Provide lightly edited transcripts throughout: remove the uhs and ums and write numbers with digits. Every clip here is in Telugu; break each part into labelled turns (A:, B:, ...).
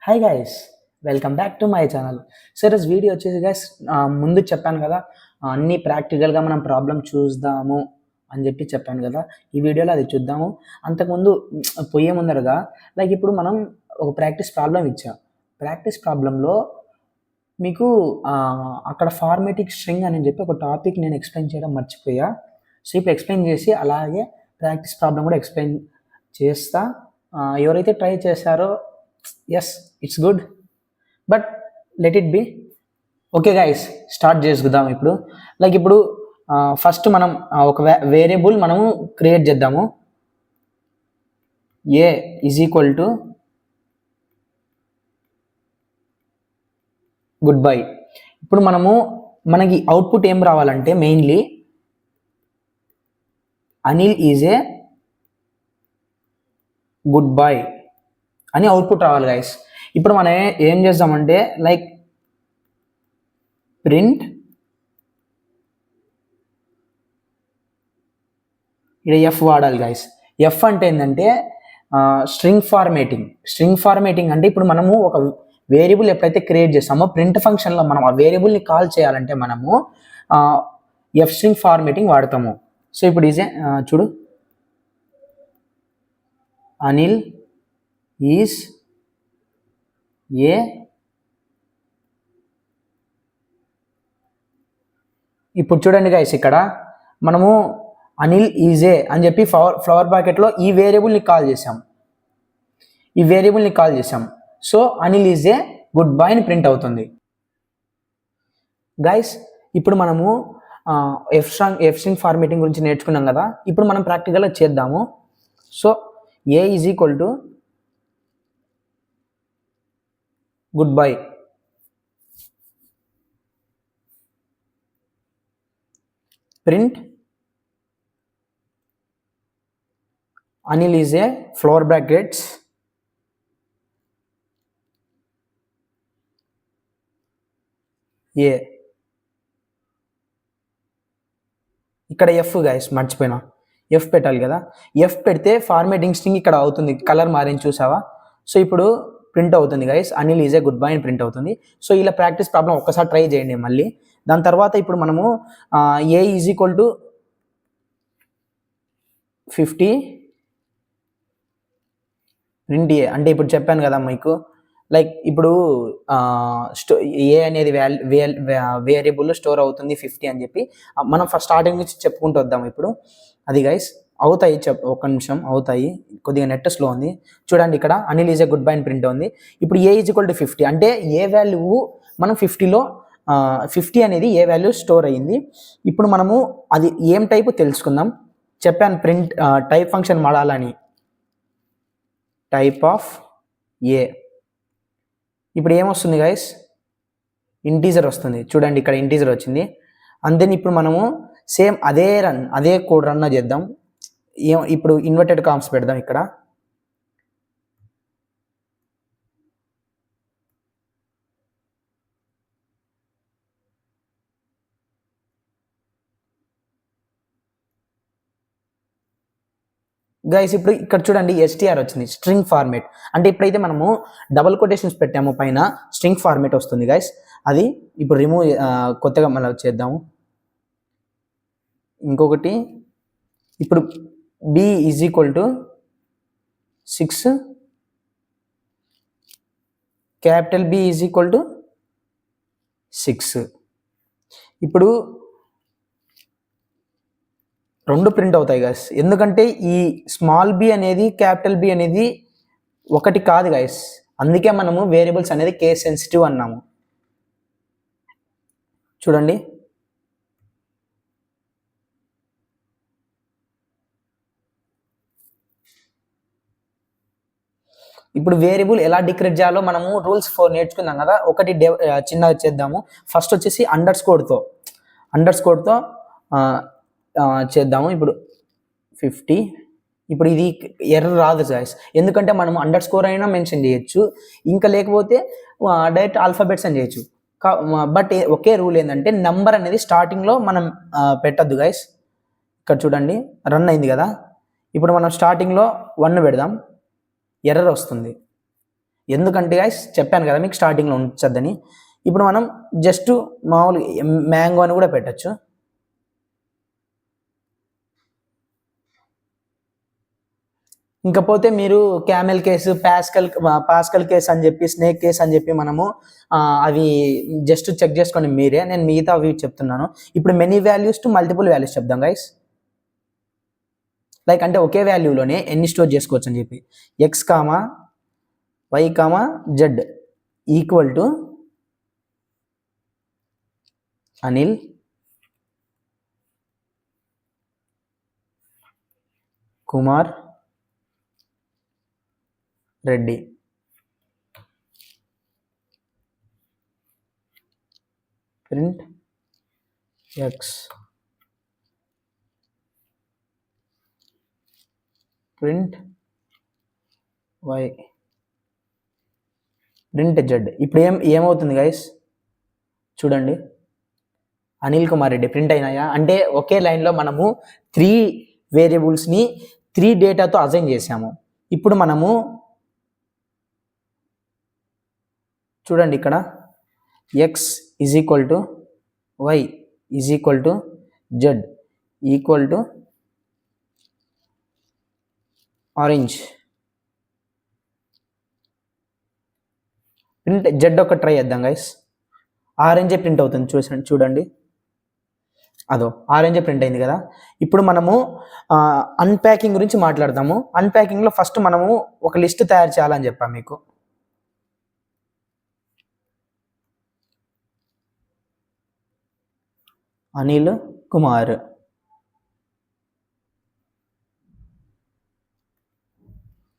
A: Hi guys, welcome back to my channel. సరే వీడియో వచ్చేసి గైస్, ముందు చెప్పాను కదా, అన్నీ ప్రాక్టికల్గా మనం ప్రాబ్లం చూద్దాము అని చెప్పాను కదా. ఈ వీడియోలో అది చూద్దాము. అంతకుముందు పోయే ముందరగా ఇప్పుడు మనం ఒక ప్రాక్టీస్ ప్రాబ్లం ఇచ్చా. ప్రాక్టీస్ ప్రాబ్లంలో మీకు అక్కడ ఫార్మేటిక్ స్ట్రింగ్ అని చెప్పి ఒక టాపిక్ నేను ఎక్స్ప్లెయిన్ చేయడం మర్చిపోయా. సో ఇప్పుడు ఎక్స్ప్లెయిన్ చేసి అలాగే ప్రాక్టీస్ ప్రాబ్లం కూడా ఎక్స్ప్లెయిన్ చేస్తా. ఎవరైతే ట్రై చేశారో yes, it's good, but let it be. Okay guys, start చేసుకుందాం. ఇప్పుడు ఫస్ట్ మనం ఒక వేరియబుల్ మనము క్రియేట్ చేద్దాము. A is equal to good bye. ఇప్పుడు మనకి అవుట్పుట్ ఏం రావాలంటే mainly Anil is a good bye అని అవుట్పుట్ రావాలి గైస్. ఇప్పుడు మనం ఏం చేద్దామంటే ప్రింట్ ఇక్కడ ఎఫ్ వాడాలి గైస్. ఎఫ్ అంటే ఏంటంటే స్ట్రింగ్ ఫార్మేటింగ్ అంటే ఇప్పుడు మనము ఒక వేరియబుల్ ఎప్పుడైతే క్రియేట్ చేస్తామో ప్రింట్ ఫంక్షన్లో మనం ఆ వేరియబుల్ని కాల్ చేయాలంటే మనము ఎఫ్ స్ట్రింగ్ ఫార్మేటింగ్ వాడతాము. సో ఇప్పుడు చూడు, అనిల్ ఈజ్ ఏ ఇప్పుడు చూడండి గైస్, ఇక్కడ మనము అనిల్ ఈజ్ ఏ అని చెప్పి ఫ్లవర్ బ్రాకెట్లో ఈ వేరియబుల్ని కాల్ చేసాం. So Anil is a good bye అని ప్రింట్ అవుతుంది గైస్. ఇప్పుడు మనము ఎఫ్ స్ట్రింగ్ ఫార్మేటింగ్ గురించి నేర్చుకున్నాం కదా. ఇప్పుడు మనం ప్రాక్టికల్గా చేద్దాము. So A is equal to good bye. Print Anil is a flower brackets A. ఇక్కడ ఎఫ్ గైస్, మర్చిపోయినా, ఎఫ్ పెట్టాలి కదా. ఎఫ్ పెడితే ఫార్మేటింగ్ స్ట్రింగ్ ఇక్కడ అవుతుంది, కలర్ మారింది చూసావా. సో ఇప్పుడు ప్రింట్ అవుతుంది guys, Anil is a good bye అని ప్రింట్ అవుతుంది. సో ఇలా ప్రాక్టీస్ ప్రాబ్లం ఒక్కసారి ట్రై చేయండి మళ్ళీ. దాని తర్వాత ఇప్పుడు మనము ఏ ఈజ్ ఈక్వల్ టు 50 ప్రింట్ ఏ అంటే ఇప్పుడు చెప్పాను కదా మీకు, ఇప్పుడు ఏ అనేది వేరియబుల్ స్టోర్ అవుతుంది 50 అని చెప్పి మనం ఫస్ట్ స్టార్టింగ్ నుంచి చెప్పుకుంటూ వద్దాం. ఇప్పుడు అది గైస్ అవుతాయి, ఒక్క నిమిషం, అవుతాయి, కొద్దిగా నెట్ స్లో ఉంది. చూడండి, ఇక్కడ Anil is a good bye అని ప్రింట్ ఉంది. ఇప్పుడు ఏ ఈజ్ ఈక్వల్ టు 50 అంటే ఏ వాల్యూ మనం 50లో 50 అనేది ఏ వాల్యూ స్టోర్ అయ్యింది. ఇప్పుడు మనము అది ఏం టైపు తెలుసుకుందాం. చెప్పాను ప్రింట్ టైప్ ఫంక్షన్ వాడాలని, టైప్ ఆఫ్ ఏ. ఇప్పుడు ఏమొస్తుంది గైస్, ఇంటీజర్ వస్తుంది. చూడండి, ఇక్కడ ఇంటీజర్ వచ్చింది. అండ్ దెన్ ఇప్పుడు మనము సేమ్ అదే కోడ్ రన్ చేద్దాం. ఇప్పుడు ఇన్వర్టెడ్ కామ్స్ పెడదాం ఇక్కడ. గైస్ ఇప్పుడు ఇక్కడ చూడండి, ఎస్టీఆర్ వచ్చింది, స్ట్రింగ్ ఫార్మేట్. అంటే ఇప్పుడైతే మనము డబుల్ కొటేషన్స్ పెట్టాము పైన, స్ట్రింగ్ ఫార్మేట్ వస్తుంది గైస్. అది ఇప్పుడు రిమూవ్ కొత్తగా మళ్ళీ చేద్దాము. ఇంకొకటి, ఇప్పుడు B is equal to 6, capital B is equal to 6. ఇప్పుడు రెండు ప్రింట్ అవుతాయి గైస్, ఎందుకంటే ఈ స్మాల్ బి అనేది క్యాపిటల్ బి అనేది ఒకటి కాదు గైస్. అందుకే మనము వేరియబుల్స్ అనేది కేస్ సెన్సిటివ్ అన్నాము. చూడండి, ఇప్పుడు వేరియబుల్ ఎలా డిక్రేట్ చేయాలో మనము రూల్స్ 4 నేర్చుకున్నాం కదా. ఒకటి చిన్నగా చేద్దాము. ఫస్ట్ వచ్చేసి అండర్ స్కోర్తో చేద్దాము. ఇప్పుడు 50. ఇప్పుడు ఇది ఎర్రర్ రాదు గైస్, ఎందుకంటే మనం అండర్ స్కోర్ అయినా మెన్షన్ చేయొచ్చు, ఇంకా లేకపోతే డైరెక్ట్ ఆల్ఫాబెట్స్ అని చేయొచ్చు. బట్ ఒకే రూల్ ఏంటంటే నెంబర్ అనేది స్టార్టింగ్లో మనం పెట్టద్దు గైస్. ఇక్కడ చూడండి, రన్ అయింది కదా. ఇప్పుడు మనం స్టార్టింగ్లో 1 పెడదాం, ఎర్రర్ వస్తుంది. ఎందుకంటే గైస్ చెప్పాను కదా మీకు స్టార్టింగ్లో ఉంచొద్దని. ఇప్పుడు మనం జస్ట్ మామూలు మ్యాంగో అని కూడా పెట్టచ్చు. ఇంకపోతే మీరు క్యామెల్ కేసు, పాస్కల్ కేస్ అని చెప్పి, స్నేక్ కేస్ అని చెప్పి మనము అవి జస్ట్ చెక్ చేసుకోండి మీరే. నేను మిగతా అవి చెప్తున్నాను. ఇప్పుడు many values to multiple values చెప్దాం గైస్. లైక్ అంటే ఒకే వాల్యూలోనే ఎన్ని స్టోర్ చేసుకోవచ్చు అని చెప్పి. X comma Y comma Z equal to Anil, Kumar, Reddy. Print X, print Y, print Z. ఇప్పుడు ఏమవుతుంది గైస్ చూడండి, అనిల్ కుమార్ రెడ్డి ప్రింట్ అయినాయా? అంటే ఒకే లైన్లో మనము 3 వేరియబుల్స్ని 3 డేటాతో అసైన్ చేసాము. ఇప్పుడు మనము చూడండి ఇక్కడ X is equal to Y is equal to Z equal to orange. Print Z ఒక ట్రై చేద్దాం గైస్. ఆరెంజే ప్రింట్ అవుతుంది చూడండి, అదో ఆరెంజే ప్రింట్ అయింది కదా. ఇప్పుడు మనము అన్ప్యాకింగ్ గురించి మాట్లాడదాము. అన్ప్యాకింగ్లో ఫస్ట్ మనము ఒక లిస్ట్ తయారు చేయాలని చెప్పాను మీకు. అనిల్ కుమార్,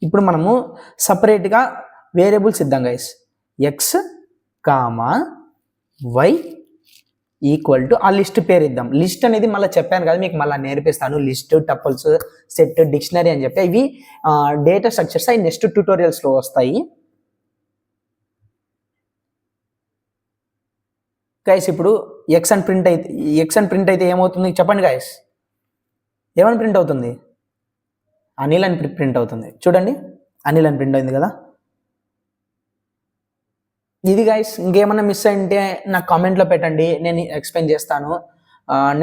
A: ఇప్పుడు మనము సపరేట్గా వేరియబుల్స్ ఇద్దాం guys. X comma Y equal to ఆ లిస్ట్ పేరు ఇద్దాం. లిస్ట్ అనేది మళ్ళీ చెప్పాను కదా మీకు, మళ్ళీ నేర్పిస్తాను. లిస్ట్, టపుల్స్, సెట్, డిక్షనరీ అని చెప్పి ఇవి డేటా స్ట్రక్చర్స్ అవి నెక్స్ట్ ట్యూటోరియల్స్లో వస్తాయి గైస్. ఇప్పుడు ఎక్స్ అని ప్రింట్ అయితే ఏమవుతుంది చెప్పండి గైస్? ఏమని ప్రింట్ అవుతుంది? అనిల్ అని ప్రింట్ అవుతుంది. చూడండి, అనిల్ అని ప్రింట్ అయింది కదా. ఇది గైస్. ఇంకేమన్నా మిస్ అయితే నాకు కామెంట్లో పెట్టండి, నేను ఎక్స్ప్లెయిన్ చేస్తాను.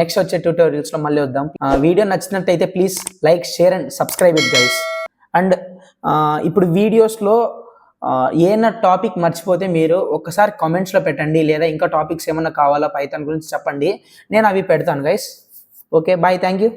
A: నెక్స్ట్ వచ్చే ట్యూటోరియల్స్లో మళ్ళీ వద్దాం. వీడియో నచ్చినట్టయితే please like, share and subscribe it guys. And ఇప్పుడు వీడియోస్లో ఏమైనా టాపిక్ మర్చిపోతే మీరు ఒకసారి కామెంట్స్లో పెట్టండి, లేదా ఇంకా టాపిక్స్ ఏమన్నా కావాలా పైథాన్ గురించి చెప్పండి, నేను అవి పెడతాను guys. Okay, bye, thank you.